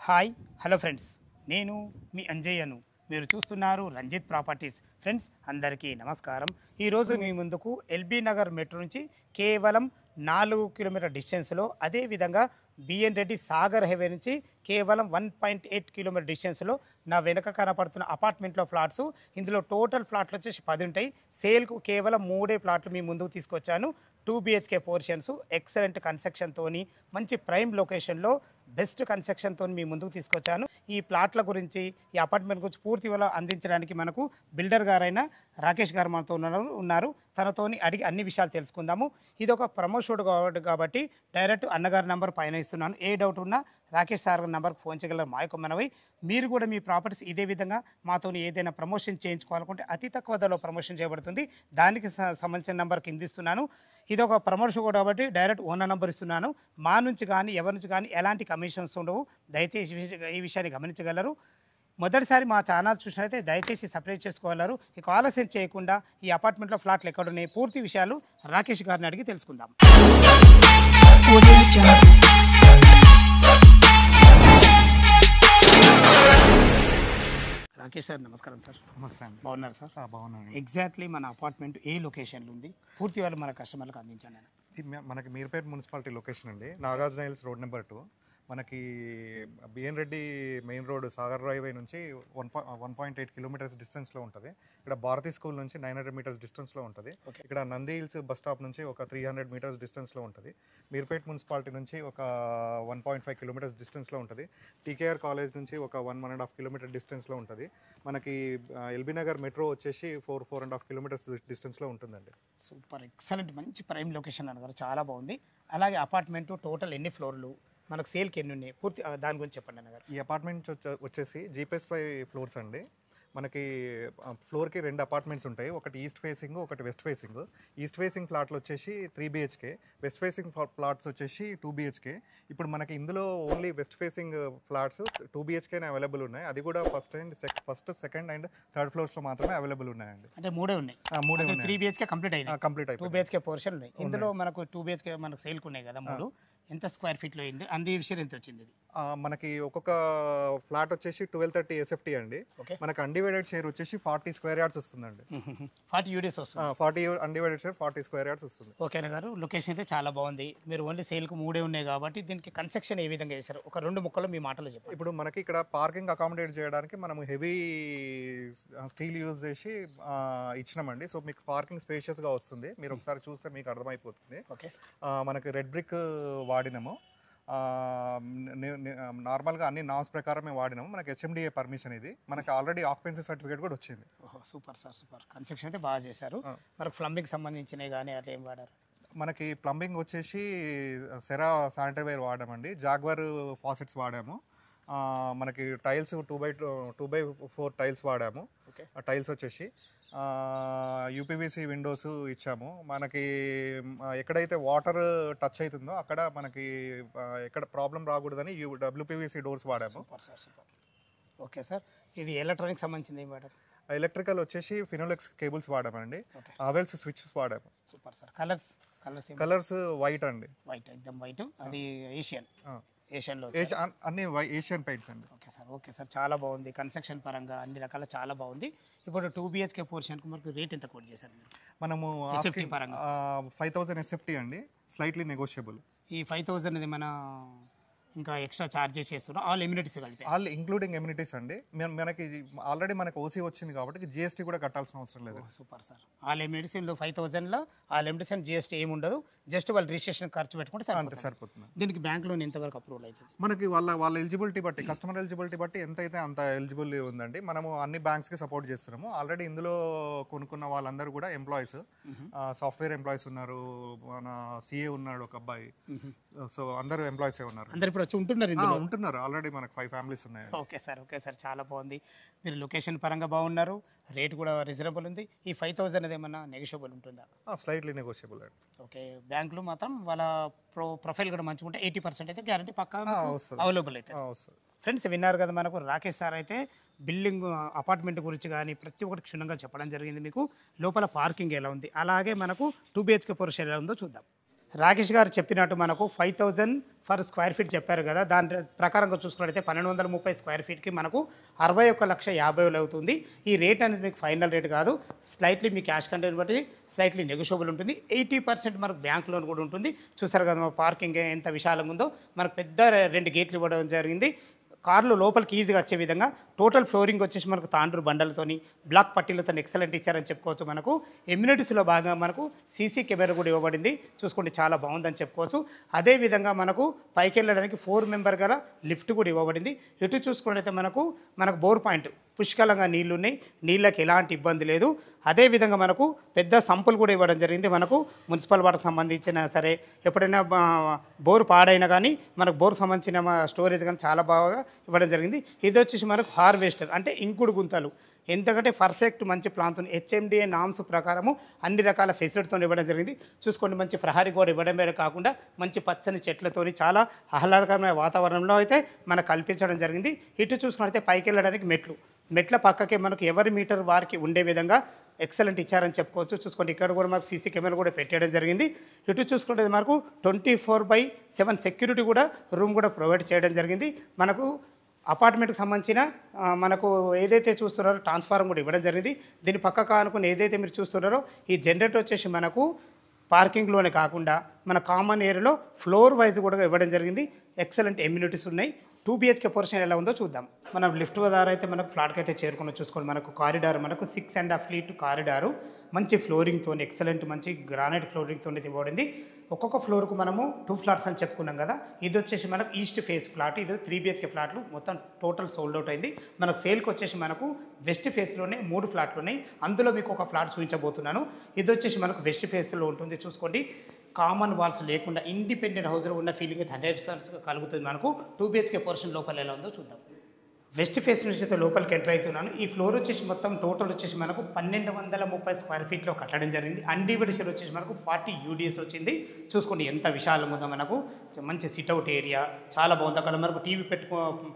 Hi hello friends, నేను మీ అంజయ్యను. మీరు చూస్తున్నారు రంజిత్ ప్రాపర్టీస్. ఫ్రెండ్స్ అందరికీ నమస్కారం. ఈరోజు మీ ముందుకు ఎల్బీ నగర్ మెట్రో నుంచి కేవలం 4 కిలోమీటర్ డిస్టెన్స్లో, అదేవిధంగా బిఎన్ రెడ్డి సాగర్ హైవే నుంచి కేవలం 1.8 కిలోమీటర్ డిస్టెన్స్లో నా వెనక కనపడుతున్న అపార్ట్మెంట్లో ఫ్లాట్స్. ఇందులో టోటల్ ఫ్లాట్లు వచ్చేసి 10 ఉంటాయి. సేల్కు కేవలం 3 ప్లాట్లు మీ ముందుకు తీసుకొచ్చాను. 2 BHK పోర్షన్స్, ఎక్సలెంట్ కన్స్ట్రక్షన్తో, మంచి ప్రైమ్ లొకేషన్లో బెస్ట్ కన్స్ట్రక్షన్తో మీ ముందుకు తీసుకొచ్చాను. ఈ ప్లాట్ల గురించి, ఈ అపార్ట్మెంట్ గురించి పూర్తి వివరాలు అందించడానికి మనకు బిల్డర్ గారైన రాకేష్ గారు మనతో ఉన్నారు. తనతోని అడిగి అన్ని విషయాలు తెలుసుకుందాము. ఇది ఒక ప్రమోషన్ కాబట్టి డైరెక్ట్ అన్నగారి నెంబర్ పైన ఇస్తున్నాను. ఏ డౌట్ ఉన్నా రాకేష్ సార్ నెంబర్కి ఫోన్ చేయగలరు. మా యొక్క మనవి, మీరు కూడా మీ ప్రాపర్టీస్ ఇదే విధంగా మాతో ఏదైనా ప్రమోషన్ చేయించుకోవాలనుకుంటే అతి తక్కువ ధరలో ప్రమోషన్ చేయబడుతుంది. దానికి సంబంధించిన నెంబర్ కింద ఇస్తున్నాను. ఇది ఒక ప్రమోషన్ కూడా కాబట్టి డైరెక్ట్ ఓనర్ నెంబర్ ఇస్తున్నాను. మా నుంచి కానీ ఎవరి నుంచి కానీ ఎలాంటి కమిషన్స్ ఉండవు. దయచేసి ఈ విషయాన్ని గమనించగలరు. మొదటిసారి మా ఛానల్ చూసినట్లయితే దయచేసి సపరేట్ చేసుకోగలరు. ఇక ఆలస్యం చేయకుండా ఈ అపార్ట్మెంట్లో ఫ్లాట్లు ఎక్కడున్నాయి పూర్తి విషయాలు రాకేష్ గారిని అడిగి తెలుసుకుందాం. రాకేష్ సార్ నమస్కారం సార్. నమస్తే అండి. బాగున్నారు సార్? బాగున్నాను. ఎగ్జాక్ట్లీ మన అపార్ట్మెంట్ ఏ లొకేషన్లో ఉంది, పూర్తి వాళ్ళు మన కస్టమర్లకు అందించండి. ఇది మనకి మీర్పేట మున్సిపాలిటీ లొకేషన్ అండి. Nagarjuna hills road number 2. మనకి BN Reddy main road Sagar highway నుంచి 1.8 కిలోమీటర్స్ డిస్టెన్స్లో ఉంటుంది. ఇక్కడ భారతీ స్కూల్ నుంచి 900 మీటర్స్ డిస్టెన్స్లో ఉంటుంది. ఇక్కడ నంది హిల్స్ బస్ స్టాప్ నుంచి ఒక 300 మీటర్స్ డిస్టెన్స్లో ఉంటుంది. మీర్పేట మున్సిపాలిటీ నుంచి ఒక 1.5 కిలోమీటర్స్ డిస్టెన్స్లో ఉంటుంది. టీకేఆర్ కాలేజ్ నుంచి ఒక 1.5 కిలోమీటర్ డిస్టెన్స్లో ఉంటుంది. మనకి ఎల్బీ నగర్ మెట్రో వచ్చేసి 4.5 కిలోమీటర్స్ డిస్టెన్స్లో ఉంటుందండి. సూపర్, ఎక్సలెంట్, మంచి ప్రైమ్ లొకేషన్ అన్నారు, చాలా బాగుంది. అలాగే అపార్ట్మెంట్ టోటల్ ఎన్ని ఫ్లోర్లు, మనకు సేల్కి ఎన్ని ఉన్నాయి, పూర్తి దాని గురించి చెప్పండి అన్నగారు. ఈ అపార్ట్మెంట్ వచ్చేసి G+5 ఫ్లోర్స్ అండి. మనకి ఫ్లోర్కి 2 అపార్ట్మెంట్స్ ఉంటాయి. ఒకటి ఈస్ట్ ఫేసింగ్, ఒకటి వెస్ట్ ఫేసింగ్. ఈస్ట్ ఫేసింగ్ ప్లాట్లు వచ్చేసి 3 BHK, వెస్ట్ ఫేసింగ్ ప్లాట్స్ వచ్చేసి 2 BHK. ఇప్పుడు మనకి ఇందులో ఓన్లీ వెస్ట్ ఫేసింగ్ ఫ్లాట్స్ 2 BHKనే అవైలబుల్ ఉన్నాయి. అది కూడా ఫస్ట్, సెకండ్ అండ్ థర్డ్ ఫ్లోర్స్లో మాత్రమే అవైలబుల్ ఉన్నాయండి. అంటే మూడే ఉన్నాయి. 3 BHK కంప్లీట్ అయినాయి. 2 BHK పోర్షన్ ఉన్నాయి. ఇందులో మనకు 2 BHK మనకు సేల్కి ఉన్నాయి కదా 3. ఎంత స్క్వేర్ ఫీట్లో అయింది, అంది విషయం ఎంత వచ్చింది? మనకి ఒక్కొక్క ఫ్లాట్ వచ్చేసి 1230 SFT అండి. మనకి అన్డివైడెడ్ షేర్ వచ్చేసి 40 స్క్వేర్ యార్డ్స్ వస్తుందండి. 40 యూడిఎస్ వస్తుంది. 40 అన్డివైడెడ్ షేర్ 40 స్క్వేర్ యార్డ్స్ వస్తుంది. ఓకేనా గారు, లొకేషన్ అయితే చాలా బాగుంది. మీరు ఓన్లీ సేల్కు 3 ఉన్నాయి కాబట్టి దీనికి కన్స్ట్రక్షన్ ఏ విధంగా చేశారు, ఒక 2 ముక్కలు మీ మాటలో చెప్పండి. ఇప్పుడు మనకి ఇక్కడ పార్కింగ్ అకామిడేట్ చేయడానికి మనము హెవీ స్టీల్ యూజ్ చేసి ఇచ్చినామండి. సో మీకు పార్కింగ్ స్పేషియస్గా వస్తుంది. మీరు ఒకసారి చూస్తే మీకు అర్థమైపోతుంది. ఓకే, మనకి రెడ్ బ్రిక్ వాడినాము. నార్మల్గా అన్ని నామ్స్ ప్రకారమే వాడినాము. మనకి HMDA పర్మిషన్, ఇది మనకి ఆల్రెడీ ఆక్యుపెన్సీ సర్టిఫికేట్ కూడా వచ్చింది. ఓహో, సూపర్ సార్, సూపర్. కన్స్ట్రక్షన్ అయితే బాగా చేశారు. మనకు ప్లంబింగ్ సంబంధించినవి కానీ అట్లా ఏం వాడారు? మనకి ప్లంబింగ్ వచ్చేసి Cera sanitary ware వాడామండి. Jaguar Faucets వాడాము. మనకి టైల్స్ 2x4 టైల్స్ వాడాము. టైల్స్ వచ్చేసి UPVC విండోస్ ఇచ్చాము. మనకి ఎక్కడైతే వాటర్ టచ్ అవుతుందో అక్కడ మనకి ఎక్కడ ప్రాబ్లం రాకూడదని WPVC డోర్స్ వాడాము. ఓకే సార్, ఇది ఎలక్ట్రానిక్ సంబంధించింది ఏం వాడారు? ఎలక్ట్రికల్ వచ్చేసి ఫినోలెక్స్ కేబుల్స్ వాడామండి. అవెల్స్ స్విచెస్ వాడాము. Super sir. కలర్స్ వైట్ అండి. వైట్, ఎక్దమ్ వైట్. అది ఏషియన్లో అన్ని ఏషియన్ పెయింట్స్ అండి. ఓకే సార్, చాలా బాగుంది. కన్స్ట్రక్షన్ పరంగా అన్ని రకాల చాలా బాగుంది. ఇప్పుడు 2 BHK పోర్షన్కి మనకు రేట్ ఎంత కోట్ చేశారు మీరు? మనము 5000 SFT అండి, స్లైట్లీ నెగోషియబుల్. ఈ 5000 ఇది మన ఇంకా ఎక్స్ట్రా చార్జెస్ చేస్తున్నారు, ఆల్ ఎమ్యూనిటీస్ కలిపి? ఆల్ ఇంక్లూడింగ్ ఎమ్యూనిటీస్ అండి. మనకి ఆల్రెడీ మనకి OC వచ్చింది కాబట్టి GST కూడా కట్టాల్సిన అవసరం లేదు. Super sir. ఆల్ ఎమ్యూనిటీస్ ఇందులో 5000లో ఆల్ ఎమ్యూనిటీస్ అండ్ GST ఏమి ఉండదు. జస్ట్ వాళ్ళు రిజిస్ట్రేషన్ ఖర్చు పెట్టుకుంటే సరిపోతుంది. దీనికి బ్యాంక్ లోన్ ఎంతవరకు అప్రూవల్ అవుతుంది? మనకి వాళ్ళ ఎలిజిబిలిటీ బట్టి, కస్టమర్ ఎలిజిబిలిటీ బట్టి ఎంత అయితే అంత ఎలిజిబుల్ ఉందండి. మనము అన్ని బ్యాంక్స్కి సపోర్ట్ చేస్తున్నాము. ఆల్రెడీ ఇందులో కొనుక్కున్న వాళ్ళందరూ కూడా ఎంప్లాయీస్, సాఫ్ట్వేర్ ఎంప్లాయీస్ ఉన్నారు, మన CA ఉన్నాడు ఒక అబ్బాయి. సో అందరూ ఎంప్లాయీసే ఉన్నారు. అందరు ఇప్పుడు వచ్చి ఉంటున్నారు ఆల్రెడీ మనకు 5 ఫ్యామిలీస్ ఉన్నాయి. ఓకే సార్, చాలా బాగుంది. మీరు లొకేషన్ పరంగా బాగున్నారు, రేట్ కూడా రీజనబుల్ ఉంది. ఈ 5000 అనేది ఏమన్నా నెగోషియబుల్ ఉంటుందా? స్లైట్లీ నెగోషియబుల్ అండి. ఓకే, బ్యాంకులు మాత్రం వాళ్ళ ప్రొఫైల్ కూడా మంచిగా ఉంటే 80% అయితే గ్యారంటీ పక్కా అవైలబుల్ అయితే. ఫ్రెండ్స్ విన్నారు కదా, మనకు రాకేష్ సార్ అయితే బిల్డింగ్ అపార్ట్మెంట్ గురించి కానీ ప్రతి ఒక్కటి క్షుణ్ణంగా చెప్పడం జరిగింది. మీకు లోపల పార్కింగ్ ఎలా ఉంది, అలాగే మనకు 2 BHK పోర్షన్ ఎలా ఉందో చూద్దాం. రాకేష్ గారు చెప్పినట్టు మనకు 5000 ఫర్ స్క్వేర్ ఫీట్ చెప్పారు కదా, దాని ప్రకారంగా చూసుకున్నట్లయితే 1230 స్క్వేర్ ఫీట్కి మనకు 61,50,000 అవుతుంది. ఈ రేట్ అనేది మీకు ఫైనల్ రేట్ కాదు, స్లైట్లీ మీ క్యాష్ కంటెంట్ బట్టి స్లైట్లీ నెగోషియబుల్ ఉంటుంది. 80% మనకు బ్యాంక్ లోన్ కూడా ఉంటుంది. చూసారు కదా పార్కింగ్ ఎంత విశాలంగా ఉందో, మనకు పెద్ద 2 గేట్లు ఇవ్వడం జరిగింది. కార్లు లోపలికి ఈజీగా వచ్చే విధంగా టోటల్ ఫ్లోరింగ్ వచ్చేసి మనకు తాండ్రు బండలతోని బ్లాక్ పట్టీలతో ఎక్సలెంట్ ఇచ్చారని చెప్పుకోవచ్చు. మనకు ఎమ్యూనిటీస్లో భాగంగా మనకు సీసీ కెమెరా కూడా ఇవ్వబడింది. చూసుకోండి చాలా బాగుందని చెప్పుకోవచ్చు. అదేవిధంగా మనకు పైకి వెళ్ళడానికి 4 మెంబర్ గల లిఫ్ట్ కూడా ఇవ్వబడింది. ఇటు చూసుకున్నట్లయితే మనకు బోర్ పాయింట్ పుష్కలంగా నీళ్లు ఉన్నాయి, నీళ్ళకి ఎలాంటి ఇబ్బంది లేదు. అదేవిధంగా మనకు పెద్ద సంపులు కూడా ఇవ్వడం జరిగింది. మనకు మున్సిపల్ వాటర్కి సంబంధించిన సరే ఎప్పుడైనా బోర్ పాడైనా కానీ మనకు బోర్కు సంబంధించిన స్టోరేజ్ కానీ చాలా బాగా ఇవ్వడం జరిగింది. ఇది వచ్చేసి మనకు హార్వెస్టర్ అంటే ఇంకుడు గుంతలు, ఎందుకంటే పర్ఫెక్ట్ మంచి ప్లాన్తో హెచ్ఎండిఏ నామ్స్ ప్రకారము అన్ని రకాల ఫెసిలిటీతో ఇవ్వడం జరిగింది. చూసుకోండి మంచి ప్రహరీ గోడ ఇవ్వడమే కాకుండా మంచి పచ్చని చెట్లతోని చాలా ఆహ్లాదకరమైన వాతావరణంలో అయితే మనకు కల్పించడం జరిగింది. ఇటు చూసుకున్నట్లయితే పైకి వెళ్ళడానికి మెట్ల పక్కకే మనకు ఎవరి మీటర్ వారికి ఉండే విధంగా ఎక్సలెంట్ ఇచ్చారని చెప్పుకోవచ్చు. చూసుకోండి ఇక్కడ కూడా మనకు సీసీ కెమెరా కూడా పెట్టేయడం జరిగింది. ఇటు చూసుకుంటే మనకు 24/7 సెక్యూరిటీ కూడా రూమ్ కూడా ప్రొవైడ్ చేయడం జరిగింది. మనకు అపార్ట్మెంట్కి సంబంధించిన మనకు ఏదైతే చూస్తున్నారో ట్రాన్స్ఫార్మర్ కూడా ఇవ్వడం జరిగింది. దీని పక్కకు అనుకుని ఏదైతే మీరు చూస్తున్నారో ఈ జనరేటర్ వచ్చేసి మనకు పార్కింగ్లోనే కాకుండా మన కామన్ ఏరియాలో ఫ్లోర్ వైజ్ కూడా ఇవ్వడం జరిగింది. ఎక్సలెంట్ ఎమ్యూనిటీస్ ఉన్నాయి. 2 BHK పోర్షన్ ఎలా ఉందో చూద్దాం. మనం లిఫ్ట్ ద్వారా అయితే మనకు ఫ్లాట్కి అయితే చేరుకుని చూసుకోండి. మనకు కారిడార్ మనకు 6.5 ఫీట్ కారిడారు మంచి ఫ్లోరింగ్తో ఎక్సలెంట్ మంచి గ్రానైట్ ఫ్లోరింగ్తో ఇవ్వబడింది. ఒక్కొక్క ఫ్లోర్కు మనము 2 ఫ్లాట్స్ అని చెప్పుకున్నాం కదా, ఇది వచ్చేసి మనకు ఈస్ట్ ఫేస్ ఫ్లాట్. ఇది 3 BHK ఫ్లాట్లు మొత్తం టోటల్ సోల్డ్ అవుట్ అయింది. మనకు సేల్కి వచ్చేసి మనకు వెస్ట్ ఫేస్లోనే 3 ఫ్లాట్లు ఉన్నాయి. అందులో మీకు ఒక ఫ్లాట్ చూపించబోతున్నాను. ఇది వచ్చేసి మనకు వెస్ట్ ఫేస్లో ఉంటుంది. చూసుకోండి కామన్ వాల్స్ లేకుండా ఇండిపెండెంట్ హౌస్లో ఉన్న ఫీలింగ్ అయితే 100% కలుగుతుంది. మనకు 2 BHK పోర్షన్ లోపల ఎలా ఉందో చూద్దాం. వెస్ట్ ఫేస్ నుంచి అయితే లోపలికి ఎంటర్ అవుతున్నాను. ఈ ఫ్లోర్ వచ్చేసి మొత్తం టోటల్ వచ్చేసి మనకు 1230 స్క్వేర్ ఫీట్లో కట్టడం జరిగింది. అన్డివైడెడ్ వచ్చేసి మనకు 40 UDS వచ్చింది. చూసుకోండి ఎంత విశాలంగా ఉందో, మనకు మంచి సిట్అవుట్ ఏరియా చాలా బాగుంది. అక్కడ మనకు టీవీ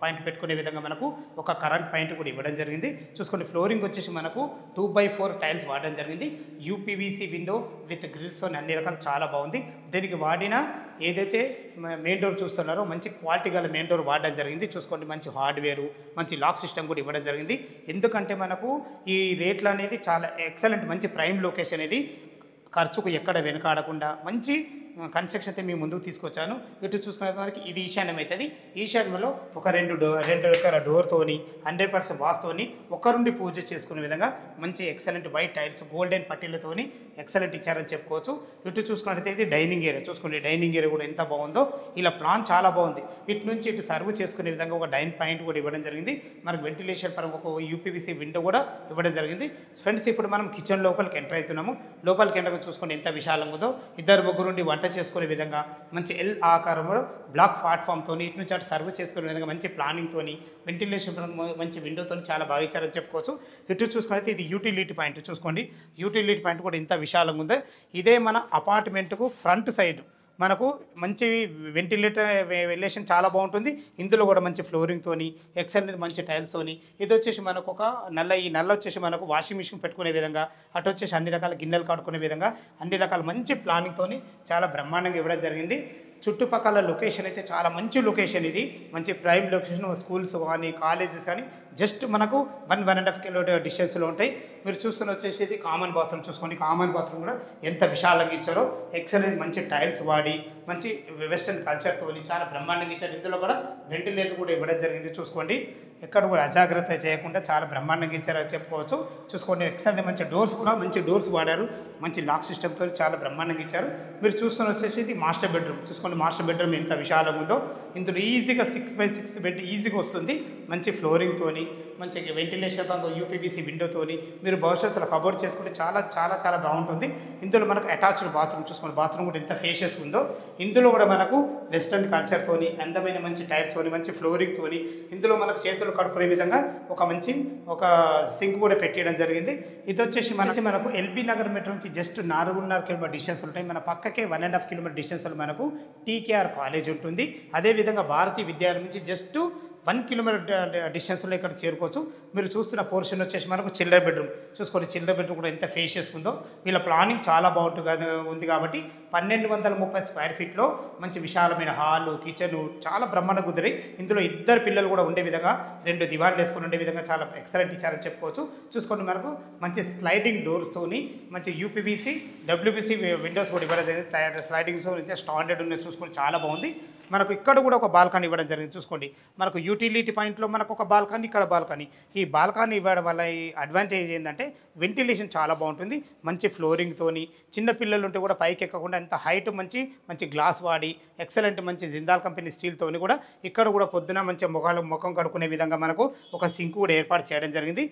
పాయింట్ పెట్టుకునే విధంగా మనకు ఒక కరెంట్ పాయింట్ కూడా ఇవ్వడం జరిగింది. చూసుకోండి ఫ్లోరింగ్ వచ్చేసి మనకు 2x4 టైల్స్ వాడడం జరిగింది. UPVC విండో విత్ గ్రిల్స్ అన్ని రకాలు చాలా బాగుంది. దీనికి వాడిన ఏదైతే మెయిన్ డోర్ చూస్తున్నారో మంచి క్వాలిటీ గల మెయిన్ డోర్ వాడడం జరిగింది. చూసుకోండి మంచి హార్డ్వేరు మంచి లాక్ సిస్టమ్ కూడా ఇవ్వడం జరిగింది. ఎందుకంటే మనకు ఈ రేట్లు అనేది చాలా ఎక్సలెంట్ మంచి ప్రైమ్ లొకేషన్ అనేది ఖర్చుకు ఎక్కడ వెనకాడకుండా మంచి కన్స్ట్రక్షన్ అయితే మేము ముందుకు తీసుకొచ్చాను. ఇటు చూసుకునే మనకి ఇది ఈశాన్యం అవుతుంది. ఈశాన్యంలో ఒక రెండు రకాల డోర్తోని 100% వాస్తోని ఒకరుండి పూజ చేసుకునే విధంగా మంచి ఎక్సలెంట్ వైట్ టైల్స్ గోల్డెన్ పట్టీలతోని ఎక్సలెంట్ ఇచ్చారని చెప్పుకోవచ్చు. ఇటు చూసుకున్నట్లయితే ఇది డైనింగ్ ఏరియా. చూసుకోండి డైనింగ్ ఏరియా కూడా ఎంత బాగుందో, ఇలా ప్లాన్ చాలా బాగుంది. ఇటు నుంచి ఇటు సర్వ్ చేసుకునే విధంగా ఒక డైన్ పాయింట్ కూడా ఇవ్వడం జరిగింది. మనకు వెంటిలేషన్ పరంగా ఒక UPVC విండో కూడా ఇవ్వడం జరిగింది. ఫ్రెండ్స్ ఇప్పుడు మనం కిచెన్ లోపలికి ఎంటర్ అవుతున్నాము. లోపలికి ఎంటర్ చూసుకోండి ఎంత విశాలంగా ఉందో. 2-3 నుండి వంట చేసుకునే విధంగా మంచి L ఆకారంలో బ్లాక్ ప్లాట్ఫామ్తో ఇటు నుంచి అటు సర్వ్ చేసుకునే విధంగా మంచి ప్లానింగ్తో వెంటిలేషన్ మంచి విండోతో చాలా బాగా ఇచ్చారని చెప్పుకోవచ్చు. ఇటు చూసుకున్నైతే ఇది యూటిలిటీ పాయింట్. చూసుకోండి యూటిలిటీ పాయింట్ కూడా ఇంత విశాలంగా ఉంది. ఇదే మన అపార్ట్మెంట్కు ఫ్రంట్ సైడ్ మనకు మంచి వెంటిలేషన్ చాలా బాగుంటుంది. ఇందులో కూడా మంచి ఫ్లోరింగ్తోని ఎక్సలెంట్ మంచి టైల్స్తోని ఇది వచ్చేసి మనకు ఒక ఈ నల్ల వచ్చేసి మనకు వాషింగ్ మిషన్ పెట్టుకునే విధంగా, అటు వచ్చేసి అన్ని రకాల గిన్నెలు కడుక్కునే విధంగా అన్ని రకాల మంచి ప్లానింగ్తోని చాలా బ్రహ్మాండంగా ఇవ్వడం జరిగింది. చుట్టుపక్కల లొకేషన్ అయితే చాలా మంచి లొకేషన్. ఇది మంచి ప్రైమ్ లొకేషన్. స్కూల్స్ కానీ కాలేజెస్ కానీ జస్ట్ మనకు 1-1.5 కిలోమీటర్ డిస్టెన్స్లో ఉంటాయి. మీరు చూస్తున్న వచ్చేసి ఇది కామన్ బాత్రూమ్. చూసుకోండి కామన్ బాత్రూమ్ కూడా ఎంత విశాలంగా ఇచ్చారో. ఎక్సలెంట్ మంచి టైల్స్ వాడి మంచి వెస్టర్న్ కల్చర్తో చాలా బ్రహ్మాండంగా ఇచ్చారు. ఇందులో కూడా వెంటిలేటర్ కూడా ఇవ్వడం జరిగింది. చూసుకోండి ఎక్కడ కూడా అజాగ్రత్త చేయకుండా చాలా బ్రహ్మాండంగా ఇచ్చారని చెప్పుకోవచ్చు. చూసుకోండి ఎక్సలెంట్ మంచి డోర్స్ కూడా మంచి డోర్స్ వాడారు. మంచి లాక్ సిస్టమ్తో చాలా బ్రహ్మాండంగా ఇచ్చారు. మీరు చూస్తున్న వచ్చేసి ఇది మాస్టర్ బెడ్రూమ్. చూసుకోండి మాస్టర్ బెడ్రూమ్ ఎంత విశాలంగా ఉందో. ఇందులో ఈజీగా 6x6 బెడ్ ఈజీగా వస్తుంది. మంచి ఫ్లోరింగ్తోని మంచి వెంటిలేషన్ UPVC విండోతోని మీరు భవిష్యత్తులో కబోర్డ్ చేసుకుంటే చాలా చాలా చాలా బాగుంటుంది. ఇందులో మనకు అటాచ్డ్ బాత్రూమ్. చూసుకోండి బాత్రూమ్ కూడా ఎంత ఫేషియస్ ఉందో. ఇందులో కూడా మనకు వెస్టర్న్ కల్చర్తోని అందమైన మంచి టైల్స్తోని మంచి ఫ్లోరింగ్తోని ఇందులో మనకు చేతులు కడుక్కునే విధంగా ఒక సింక్ కూడా పెట్టడం జరిగింది. ఇది వచ్చేసి మనకు LB నగర్ మెట్రో నుంచి జస్ట్ 4.5 కిలోమీటర్ డిస్టెన్స్ ఉంటాయి. మన పక్కకే 1.5 కిలోమీటర్ డిస్టెన్స్లో మనకు TKR కాలేజ్ ఉంటుంది. అదేవిధంగా భారతీయ విద్యాలయం నుంచి జస్ట్ 1 కిలోమీటర్ డిస్టెన్స్లో ఇక్కడ చేరుకోవచ్చు. మీరు చూస్తున్న పోర్షన్ వచ్చేసి మనకు చిల్డ్రన్ బెడ్రూమ్ చూసుకోండి. చిల్డ్రన్ బెడ్రూమ్ కూడా ఎంత ఫేషియస్ ఉందో. వీళ్ళ ప్లానింగ్ చాలా ఉంది కాబట్టి 1230 స్క్వేర్ ఫీట్లో మంచి విశాలమైన హాల్, కిచెన్ చాలా బ్రహ్మాండంగా కుదిరి. ఇందులో ఇద్దరు పిల్లలు కూడా ఉండే విధంగా 2 దివాన్లు వేసుకొని ఉండే విధంగా చాలా ఎక్సలెంట్ ఇచ్చారని చెప్పుకోవచ్చు. చూసుకోండి మనకు మంచి స్లైడింగ్ డోర్స్తోని మంచి యూపీవీసీ డబ్ల్యూపీసీ విండోస్ కూడా ఇవ్వడం జరిగింది. స్లైడింగ్స్ స్టాండర్డ్ ఉన్నాయి చూసుకోండి, చాలా బాగుంది. మనకు ఇక్కడ కూడా ఒక బాల్కనీ ఇవ్వడం జరిగింది. చూసుకోండి మనకు యూటిలిటీ పాయింట్లో మనకు ఒక బాల్కనీ, ఇక్కడ బాల్కనీ. ఈ బాల్కనీ ఇవ్వడం వల్ల ఈ అడ్వాంటేజ్ ఏంటంటే వెంటిలేషన్ చాలా బాగుంటుంది. మంచి ఫ్లోరింగ్తోని చిన్న పిల్లలు ఉంటే కూడా పైకి ఎక్కకుండా ఎంత హైట్ మంచి గ్లాస్ వాడి ఎక్సలెంట్ మంచి జిందాల్ కంపెనీ స్టీల్తోని కూడా ఇక్కడ కూడా పొద్దున మంచి ముఖం కడుక్కునే విధంగా మనకు ఒక సింక్ కూడా ఏర్పాటు చేయడం జరిగింది.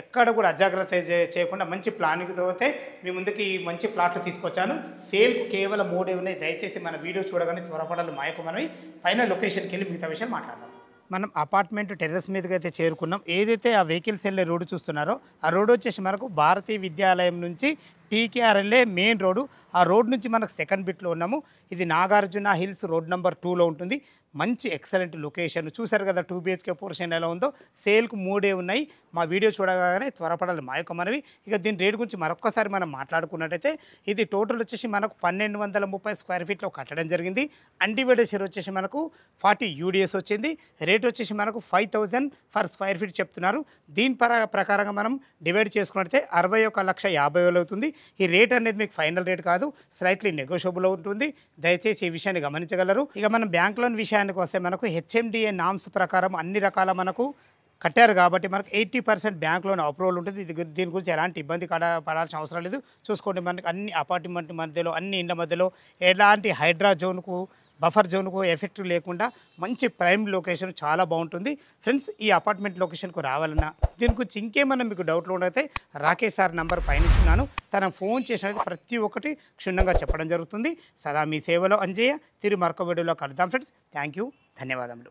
ఎక్కడ కూడా అజాగ్రత్త చేయకుండా మంచి ప్లానింగ్తో అయితే మీ ముందుకి మంచి ప్లాట్లు తీసుకొచ్చాను. సేల్కు కేవలం 3 ఉన్నాయి. దయచేసి మన వీడియో చూడగానే త్వరపడాలి మనవి పైన లొకేషన్కి వెళ్ళి మిగతా విషయం మాట్లాడదాం. మనం అపార్ట్మెంట్ టెర్రస్ మీదకి అయితే చేరుకున్నాం. ఏదైతే ఆ వెహికల్స్ వెళ్ళే రోడ్డు చూస్తున్నారో ఆ రోడ్డు వచ్చేసి మనకు భారతీయ విద్యాలయం నుంచి టీకేఆర్ఎల్ఏ మెయిన్ రోడ్డు. ఆ రోడ్ నుంచి మనకు సెకండ్ బిట్లో ఉన్నాము. ఇది నాగార్జున హిల్స్ రోడ్ నెంబర్ 2లో ఉంటుంది. మంచి ఎక్సలెంట్ లొకేషన్ చూసారు కదా. 2 BHK పోర్షన్ ఎలా ఉందో. సేల్కు 3 ఉన్నాయి. మా వీడియో చూడగానే త్వరపడాలి మనవి. ఇక దీని రేట్ గురించి మరొక్కసారి మనం మాట్లాడుకున్నట్టయితే ఇది టోటల్ వచ్చేసి మనకు 1230 స్క్వేర్ ఫీట్లో కట్టడం జరిగింది. అన్డివైడెడ్ షేర్ వచ్చేసి మనకు 40 UDS వచ్చింది. రేట్ వచ్చేసి మనకు 5000 ఫర్ స్క్వేర్ ఫీట్ చెప్తున్నారు. దీని ప్రకారంగా మనం డివైడ్ చేసుకున్నట్టయితే 61,50,000 అవుతుంది. ఈ రేట్ అనేది మీకు ఫైనల్ రేట్ కాదు, స్లైట్లీ నెగోషియబుల్ ఉంటుంది. దయచేసి ఈ విషయాన్ని గమనించగలరు. ఇక మనం బ్యాంక్ లోన్ విషయానికి వస్తే మనకు HMDA నామ్స్ ప్రకారం అన్ని రకాల మనకు కట్టారు కాబట్టి మనకు 80% బ్యాంక్ లోన్ అప్రూవల్ ఉంటుంది. దీని గురించి ఎలాంటి ఇబ్బంది పడాల్సిన అవసరం లేదు. చూసుకోండి మనకి అన్ని అపార్ట్మెంట్ మధ్యలో అన్ని ఇండ్ల మధ్యలో ఎలాంటి హైడ్రా జోన్కు బఫర్ జోన్కు ఎఫెక్ట్ లేకుండా మంచి ప్రైమ్ లొకేషన్ చాలా బాగుంటుంది. ఫ్రెండ్స్ ఈ అపార్ట్మెంట్ లొకేషన్కు రావాలన్నా దీని గురించి ఇంకేమన్నా మీకు డౌట్లు ఉండైతే రాకేష్ సార్ నంబర్ పైన ఇస్తున్నాను. తన ఫోన్ చేసినది ప్రతి ఒక్కటి క్షుణ్ణంగా చెప్పడం జరుగుతుంది. సదా మీ సేవలో అంజయ్య. తిరిగి మరొక వీడియోలో కలుద్దాం ఫ్రెండ్స్. థ్యాంక్ యూ, ధన్యవాదములు.